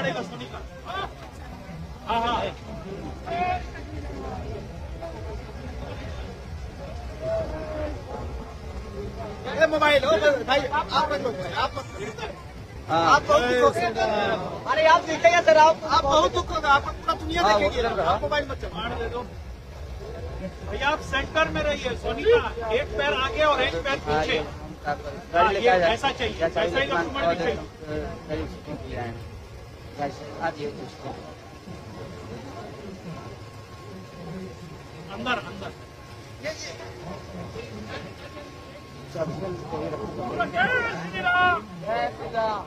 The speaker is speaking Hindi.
पड़ेगा सोनिका। हाँ हाँ ये मोबाइल हो भाई, आप मत लो, आप बहुत दुख होगा। अरे आप दिखेगा सर, आप बहुत दुख होगा, आपको पूरा दुनिया देखेगी। आप मोबाइल मत चलाओ, दे दो भैया। आप सेंटर में रहिए सोनिका, एक पैर आगे और एक पैर पीछे। ऐसा चाहिए, ऐसा ही डॉक्यूमेंट भी चाहिए। अंदर अंदर जय श्री राम।